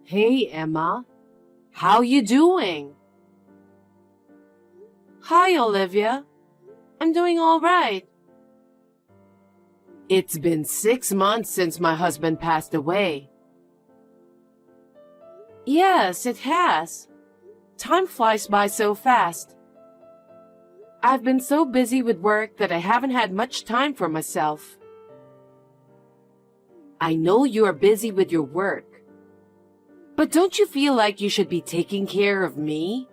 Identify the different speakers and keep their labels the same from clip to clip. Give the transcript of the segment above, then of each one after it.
Speaker 1: Hey, Emma. How you doing? Hi, Olivia. I'm doing all right. It's been 6 months since my husband passed away. Yes, it has. Time flies by so fast. I've been so busy with work that I haven't had much time for myself. I know you are busy with your work, but don't you feel like you should be taking care of me?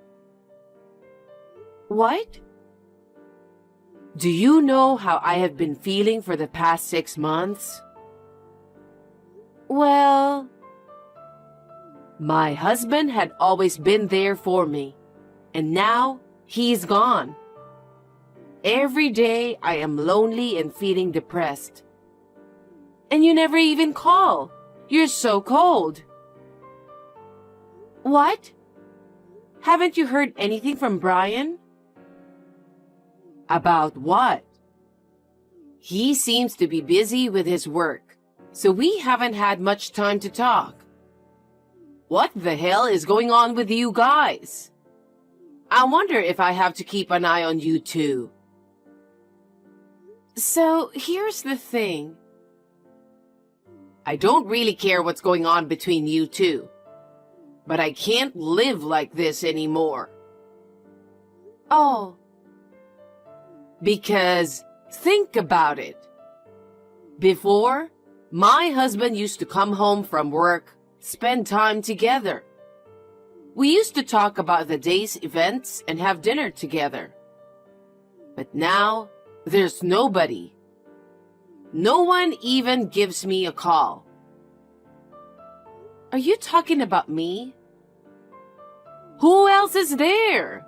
Speaker 1: What? Do you know how I have been feeling for the past 6 months? Well, my husband had always been there for me, and now he's gone. Every day I am lonely and feeling depressed. And you never even call. You're so cold. What? Haven't you heard anything from Brian? About what? He seems to be busy with his work, so we haven't had much time to talk. What the hell is going on with you guys? I wonder if I have to keep an eye on you too. So here's the thing. I don't really care what's going on between you two, but I can't live like this anymore. Oh. Because think about it. Before, my husband used to come home from work, spend time together. We used to talk about the day's events and have dinner together. But now, there's nobody. No one even gives me a call. Are you talking about me? Who else is there?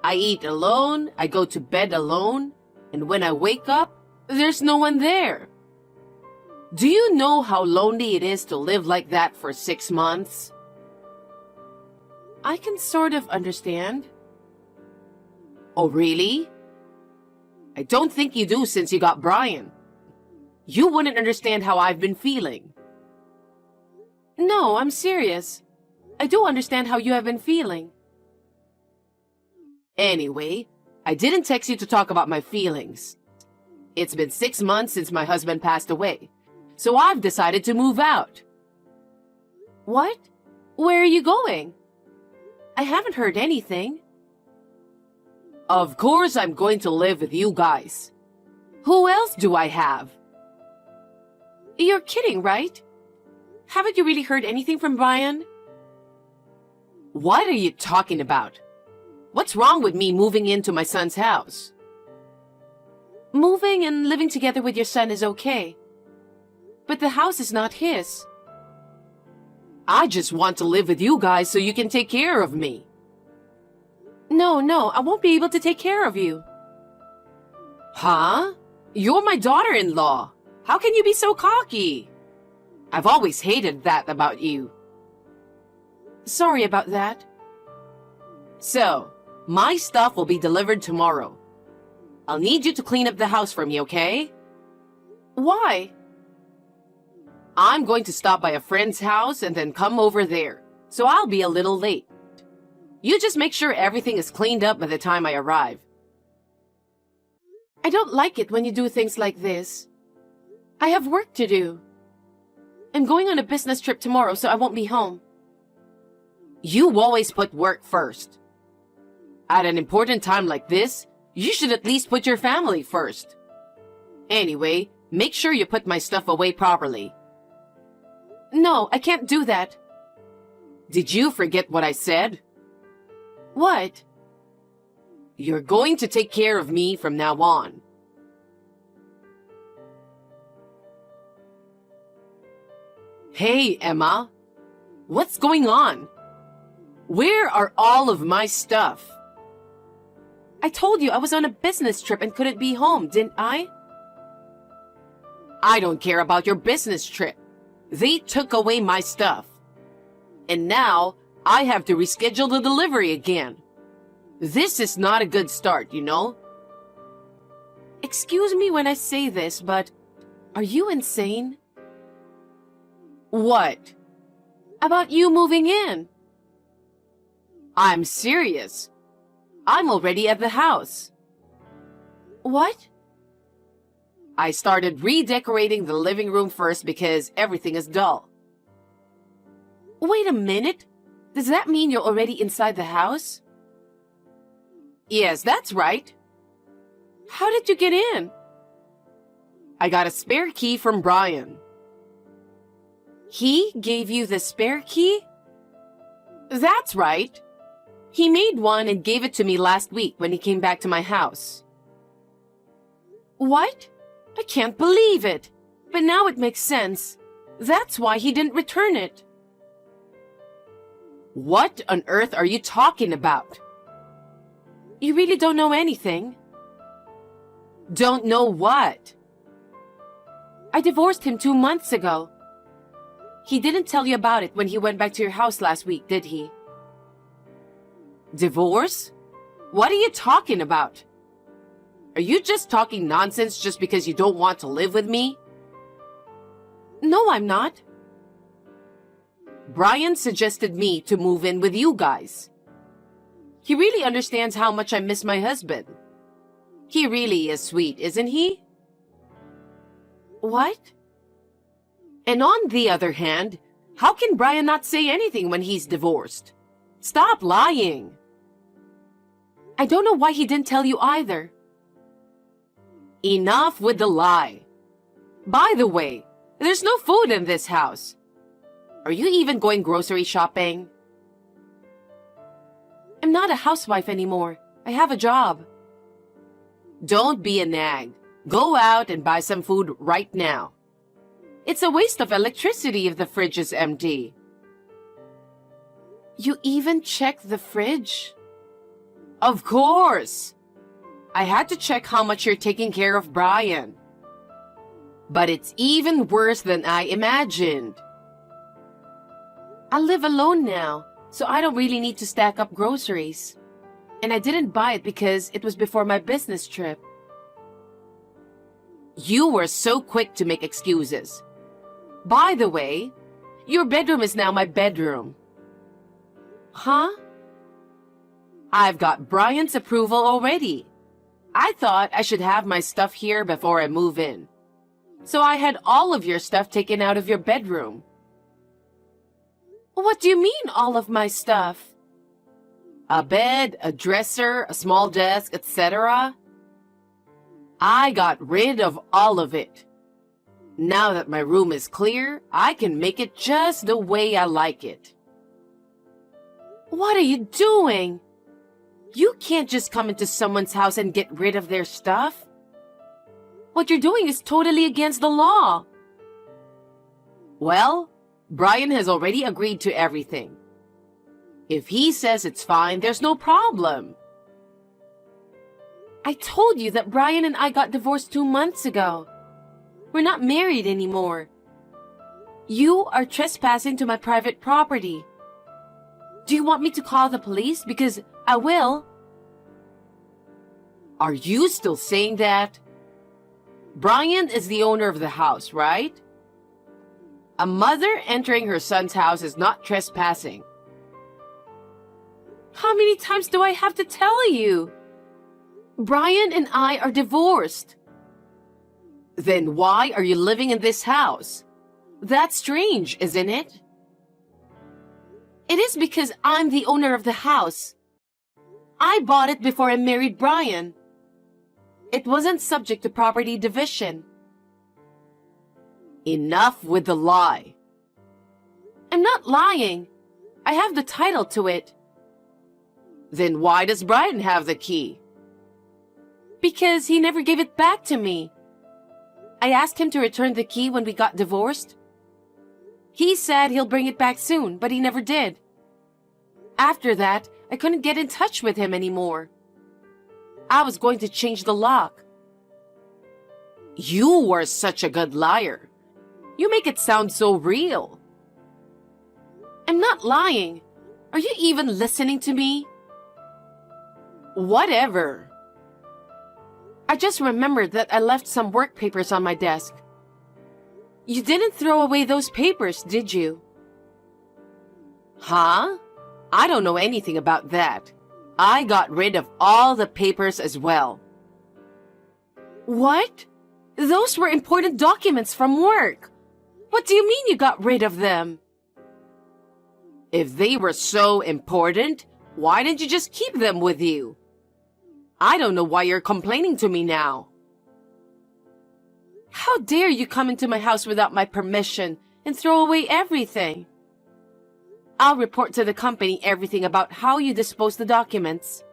Speaker 1: I eat alone, I go to bed alone, and when I wake up, there's no one there. Do you know how lonely it is to live like that for 6 months? I can sort of understand. Oh, really? I don't think you do since you got Brian. You wouldn't understand how I've been feeling. No, I'm serious. I do understand how you have been feeling. Anyway, I didn't text you to talk about my feelings. It's been 6 months since my husband passed away, so I've decided to move out. What? Where are you going? I haven't heard anything. Of course I'm going to live with you guys. Who else do I have? You're kidding, right? Haven't you really heard anything from Brian? What are you talking about? What's wrong with me moving into my son's house? Moving and living together with your son is okay. But the house is not his. I just want to live with you guys so you can take care of me. No, I won't be able to take care of you. Huh? You're my daughter-in-law. How can you be so cocky? I've always hated that about you. Sorry about that. So, my stuff will be delivered tomorrow. I'll need you to clean up the house for me, okay? Why? I'm going to stop by a friend's house and then come over there, so I'll be a little late. You just make sure everything is cleaned up by the time I arrive. I don't like it when you do things like this. I have work to do. I'm going on a business trip tomorrow, so I won't be home. You always put work first. At an important time like this, you should at least put your family first. Anyway, make sure you put my stuff away properly. No, I can't do that. Did you forget what I said? What? You're going to take care of me from now on. Hey, Emma. What's going on? Where are all of my stuff? I told you I was on a business trip and couldn't be home, didn't I? I don't care about your business trip. They took away my stuff. And now I have to reschedule the delivery again. This is not a good start, you know? Excuse me when I say this, but are you insane? What? About you moving in. I'm serious. I'm already at the house. What? I started redecorating the living room first because everything is dull. Wait a minute. Does that mean you're already inside the house? Yes, that's right. How did you get in? I got a spare key from Brian. He gave you the spare key? That's right. He made one and gave it to me last week when he came back to my house. What? I can't believe it. But now it makes sense. That's why he didn't return it. What on earth are you talking about? You really don't know anything? Don't know what? I divorced him 2 months ago. He didn't tell you about it when he went back to your house last week, did he? Divorce? What are you talking about? Are you just talking nonsense just because you don't want to live with me? No, I'm not. Brian suggested me to move in with you guys. He really understands how much I miss my husband. He really is sweet, isn't he? What? And on the other hand, how can Brian not say anything when he's divorced? Stop lying. I don't know why he didn't tell you either. Enough with the lie. By the way, there's no food in this house. Are you even going grocery shopping? I'm not a housewife anymore. I have a job. Don't be a nag. Go out and buy some food right now. It's a waste of electricity if the fridge is empty. You even check the fridge? Of course. I had to check how much you're taking care of Brian. But it's even worse than I imagined. I live alone now, so I don't really need to stack up groceries. And I didn't buy it because it was before my business trip. You were so quick to make excuses. By the way, your bedroom is now my bedroom. Huh? I've got Brian's approval already. I thought I should have my stuff here before I move in. So I had all of your stuff taken out of your bedroom. What do you mean, all of my stuff? A bed, a dresser, a small desk, etc. I got rid of all of it. Now that my room is clear, I can make it just the way I like it. What are you doing? You can't just come into someone's house and get rid of their stuff. What you're doing is totally against the law. Well, Brian has already agreed to everything. If he says it's fine, there's no problem. I told you that Brian and I got divorced 2 months ago. We're not married anymore. You are trespassing to my private property. Do you want me to call the police? Because I will. Are you still saying that? Brian is the owner of the house, right? A mother entering her son's house is not trespassing. How many times do I have to tell you? Brian and I are divorced. Then why are you living in this house? That's strange, isn't it? It is because I'm the owner of the house. I bought it before I married Brian. It wasn't subject to property division. Enough with the lie. I'm not lying. I have the title to it. Then why does Brian have the key? Because he never gave it back to me. I asked him to return the key when we got divorced. He said he'll bring it back soon, but he never did. After that, I couldn't get in touch with him anymore. I was going to change the lock. You were such a good liar. You make it sound so real. I'm not lying. Are you even listening to me? Whatever. I just remembered that I left some work papers on my desk. You didn't throw away those papers, did you? Huh? I don't know anything about that. I got rid of all the papers as well. What? Those were important documents from work. What do you mean you got rid of them? If they were so important, why didn't you just keep them with you? I don't know why you're complaining to me now. How dare you come into my house without my permission and throw away everything? I'll report to the company everything about how you disposed the documents.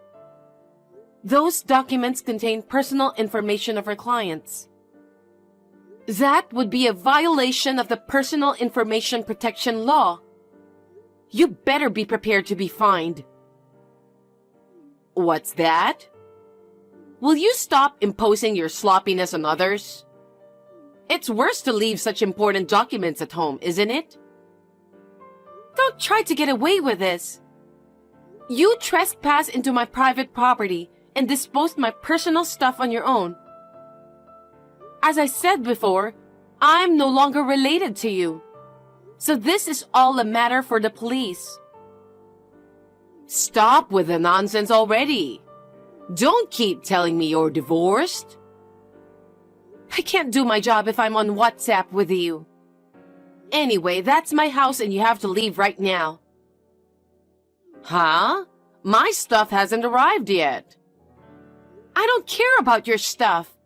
Speaker 1: Those documents contain personal information of our clients. That would be a violation of the Personal Information Protection Law. You better be prepared to be fined. What's that? Will you stop imposing your sloppiness on others? It's worse to leave such important documents at home, isn't it? Don't try to get away with this. You trespassed into my private property and disposed my personal stuff on your own. As I said before, I'm no longer related to you. So this is all a matter for the police. Stop with the nonsense already. Don't keep telling me you're divorced. I can't do my job if I'm on WhatsApp with you. Anyway, that's my house and you have to leave right now. Huh? My stuff hasn't arrived yet. I don't care about your stuff.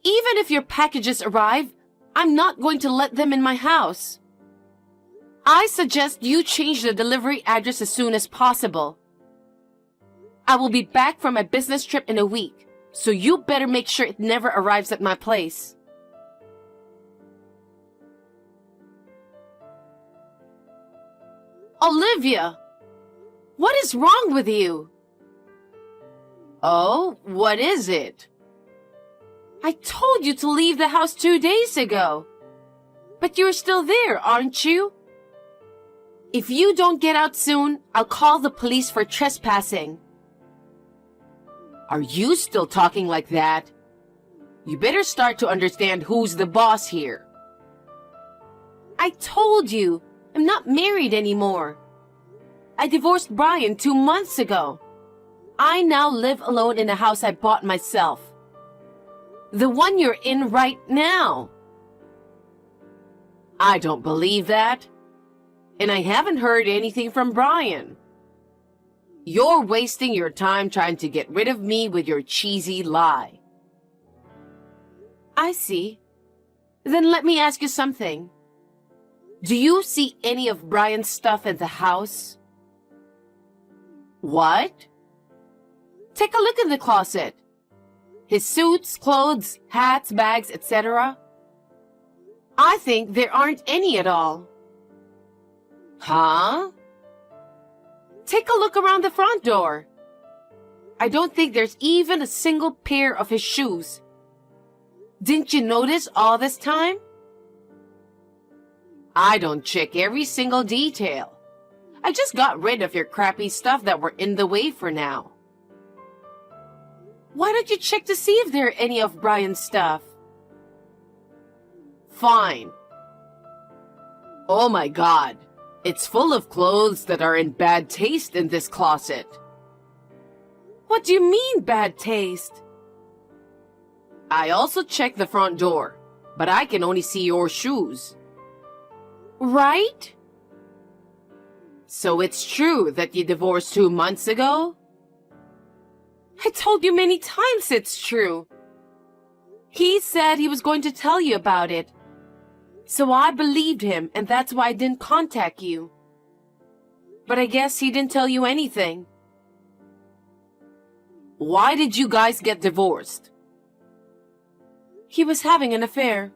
Speaker 1: Even if your packages arrive, I'm not going to let them in my house. I suggest you change the delivery address as soon as possible. I will be back from my business trip in a week, so you better make sure it never arrives at my place. Olivia! What is wrong with you? Oh, what is it? I told you to leave the house 2 days ago. But you're still there, aren't you? If you don't get out soon, I'll call the police for trespassing. Are you still talking like that? You better start to understand who's the boss here. I told you, I'm not married anymore. I divorced Brian 2 months ago. I now live alone in a house I bought myself. The one you're in right now. I don't believe that. And I haven't heard anything from Brian. You're wasting your time trying to get rid of me with your cheesy lie. I see. Then let me ask you something. Do you see any of Brian's stuff in the house? What? Take a look in the closet. His suits, clothes, hats, bags, etc. I think there aren't any at all. Huh? Take a look around the front door. I don't think there's even a single pair of his shoes. Didn't you notice all this time? I don't check every single detail. I just got rid of your crappy stuff that were in the way for now. Why don't you check to see if there are any of Brian's stuff? Fine. Oh my God. It's full of clothes that are in bad taste in this closet. What do you mean, bad taste? I also checked the front door, but I can only see your shoes. Right? So it's true that you divorced 2 months ago? I told you many times it's true. He said he was going to tell you about it. So I believed him, and that's why I didn't contact you. But I guess he didn't tell you anything. Why did you guys get divorced? He was having an affair.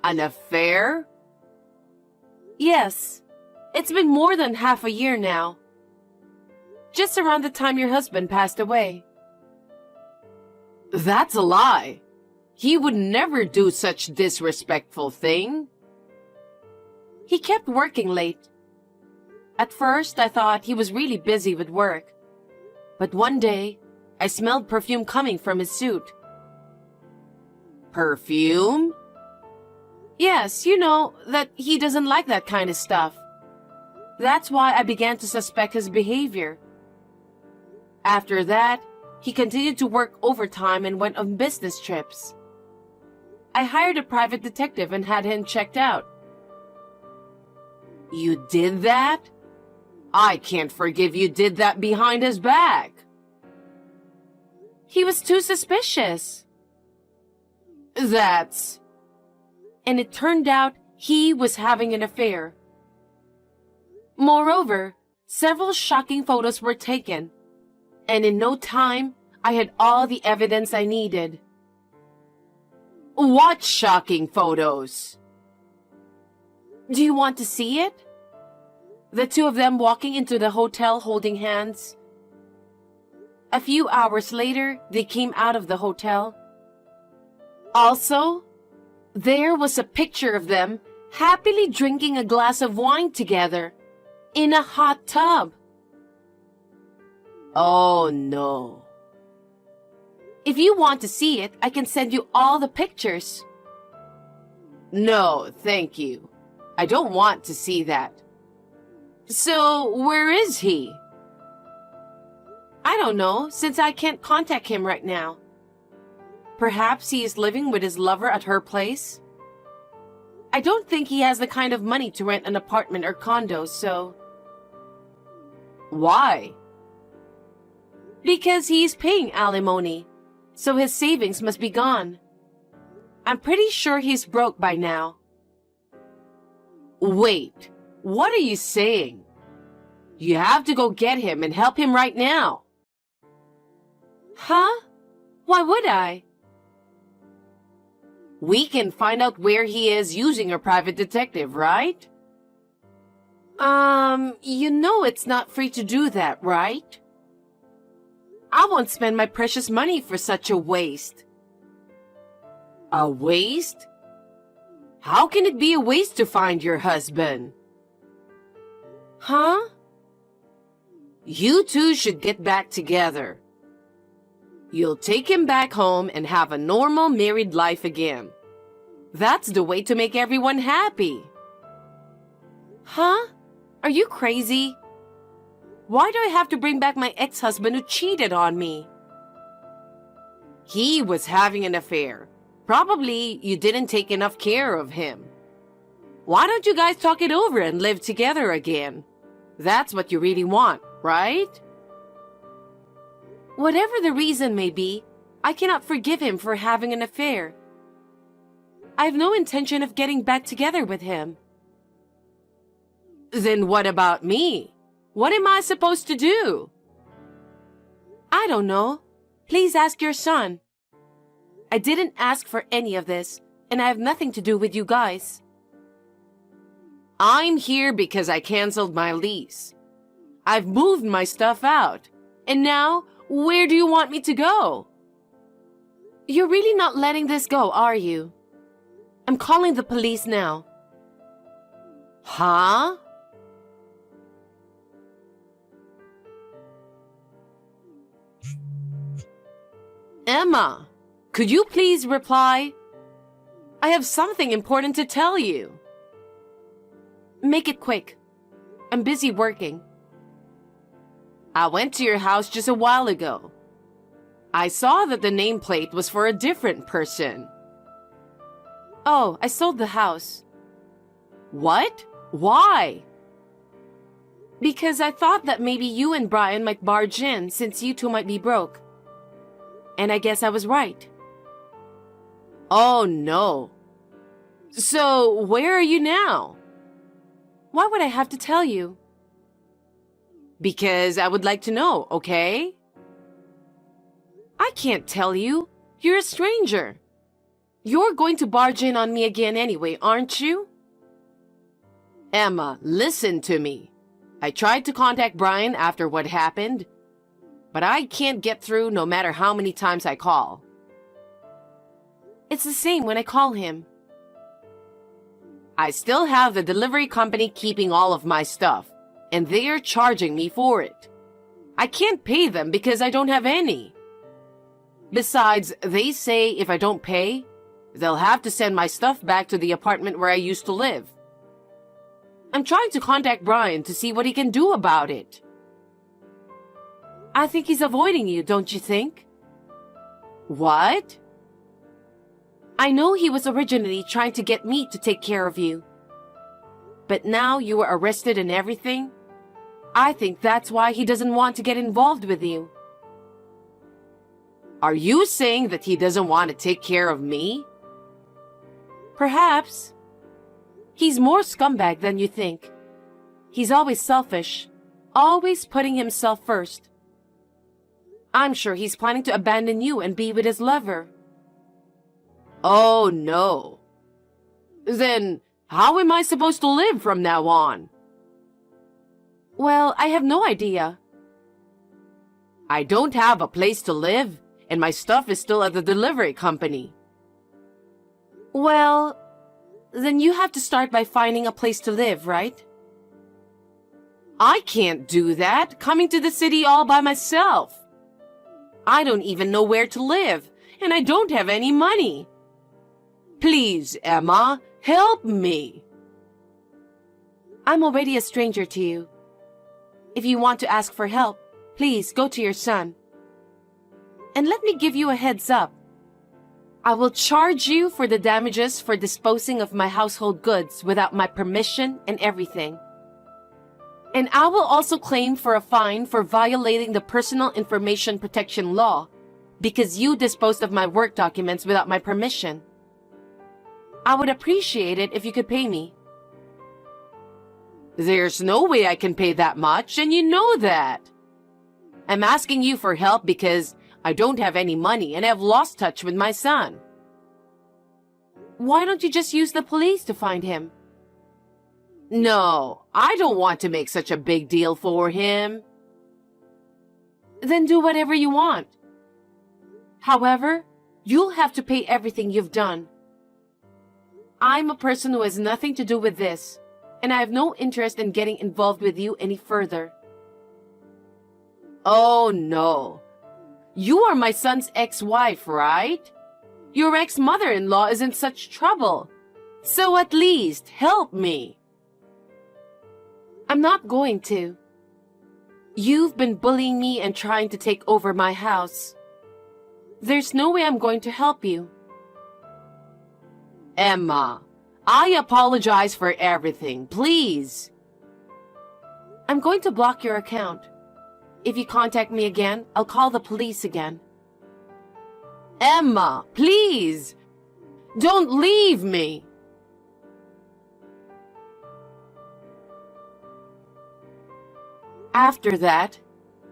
Speaker 1: An affair? Yes. It's been more than half a year now. Just around the time your husband passed away. That's a lie. He would never do such disrespectful thing. He kept working late. At first, I thought he was really busy with work. But one day, I smelled perfume coming from his suit. Perfume? Yes, you know that he doesn't like that kind of stuff. That's why I began to suspect his behavior. After that, he continued to work overtime and went on business trips. I hired a private detective and had him checked out. You did that? I can't forgive you did that behind his back. He was too suspicious. And it turned out he was having an affair. Moreover, several shocking photos were taken, and in no time, I had all the evidence I needed. What shocking photos? Do you want to see it? The two of them walking into the hotel holding hands. A few hours later, they came out of the hotel. Also, there was a picture of them happily drinking a glass of wine together in a hot tub. Oh no. If you want to see it, I can send you all the pictures. No, thank you. I don't want to see that. So, where is he? I don't know, since I can't contact him right now. Perhaps he is living with his lover at her place? I don't think he has the kind of money to rent an apartment or condo, so... Why? Because he's paying alimony, so his savings must be gone. I'm pretty sure he's broke by now. Wait, what are you saying? You have to go get him and help him right now. Huh? Why would I? We can find out where he is using a private detective, right? You know it's not free to do that, right? I won't spend my precious money for such a waste. A waste? How can it be a waste to find your husband? Huh? You two should get back together. You'll take him back home and have a normal married life again. That's the way to make everyone happy. Huh? Are you crazy? Why do I have to bring back my ex-husband who cheated on me? He was having an affair. Probably you didn't take enough care of him. Why don't you guys talk it over and live together again? That's what you really want, right? Whatever the reason may be, I cannot forgive him for having an affair. I have no intention of getting back together with him. Then what about me? What am I supposed to do? I don't know. Please ask your son. I didn't ask for any of this, and I have nothing to do with you guys. I'm here because I canceled my lease. I've moved my stuff out, and now, where do you want me to go? You're really not letting this go, are you? I'm calling the police now. Huh? Emma, could you please reply? I have something important to tell you. Make it quick. I'm busy working. I went to your house just a while ago. I saw that the nameplate was for a different person. Oh, I sold the house. What? Why? Because I thought that maybe you and Brian might barge in since you two might be broke. And I guess I was right. Oh no. So, where are you now? Why would I have to tell you? Because I would like to know, okay? I can't tell you. You're a stranger. You're going to barge in on me again anyway, aren't you? Emma, listen to me. I tried to contact Brian after what happened, but I can't get through no matter how many times I call. It's the same when I call him. I still have the delivery company keeping all of my stuff, and they're charging me for it. I can't pay them because I don't have any. Besides, they say if I don't pay, they'll have to send my stuff back to the apartment where I used to live. I'm trying to contact Brian to see what he can do about it. I think he's avoiding you, don't you think? What? I know he was originally trying to get me to take care of you. But now you were arrested and everything. I think that's why he doesn't want to get involved with you. Are you saying that he doesn't want to take care of me? Perhaps. He's more scumbag than you think. He's always selfish, always putting himself first. I'm sure he's planning to abandon you and be with his lover. Oh no. Then how am I supposed to live from now on? Well, I have no idea. I don't have a place to live, and my stuff is still at the delivery company. Well, then you have to start by finding a place to live, right? I can't do that, coming to the city all by myself. I don't even know where to live, and I don't have any money. Please, Emma, help me. I'm already a stranger to you. If you want to ask for help, please go to your son. And let me give you a heads up. I will charge you for the damages for disposing of my household goods without my permission and everything. And I will also claim for a fine for violating the Personal Information Protection Law because you disposed of my work documents without my permission. I would appreciate it if you could pay me. There's no way I can pay that much, and you know that. I'm asking you for help because I don't have any money and I've lost touch with my son. Why don't you just use the police to find him? No, I don't want to make such a big deal for him. Then do whatever you want. However, you'll have to pay everything you've done. I'm a person who has nothing to do with this, and I have no interest in getting involved with you any further. Oh no. You are my son's ex-wife, right? Your ex-mother-in-law is in such trouble. So at least help me. I'm not going to. You've been bullying me and trying to take over my house. There's no way I'm going to help you. Emma, I apologize for everything, please. I'm going to block your account. If you contact me again, I'll call the police again. Emma, please! Don't leave me! After that,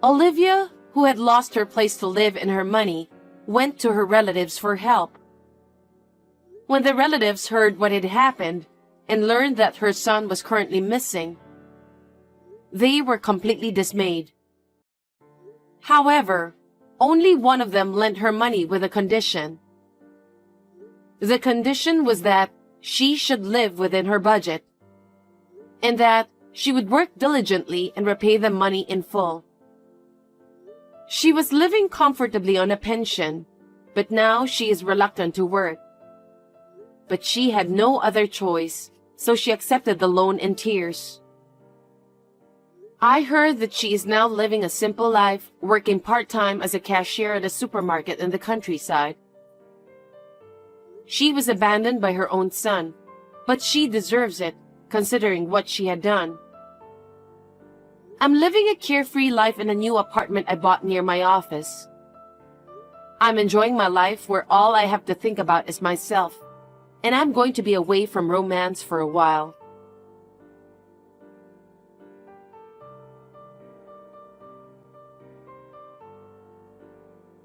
Speaker 1: Olivia, who had lost her place to live and her money, went to her relatives for help. When the relatives heard what had happened and learned that her son was currently missing, they were completely dismayed. However, only one of them lent her money with a condition. The condition was that she should live within her budget, and that she would work diligently and repay the money in full. She was living comfortably on a pension, but now she is reluctant to work. But she had no other choice, so she accepted the loan in tears. I heard that she is now living a simple life, working part-time as a cashier at a supermarket in the countryside. She was abandoned by her own son, but she deserves it, considering what she had done. I'm living a carefree life in a new apartment I bought near my office. I'm enjoying my life where all I have to think about is myself, and I'm going to be away from romance for a while.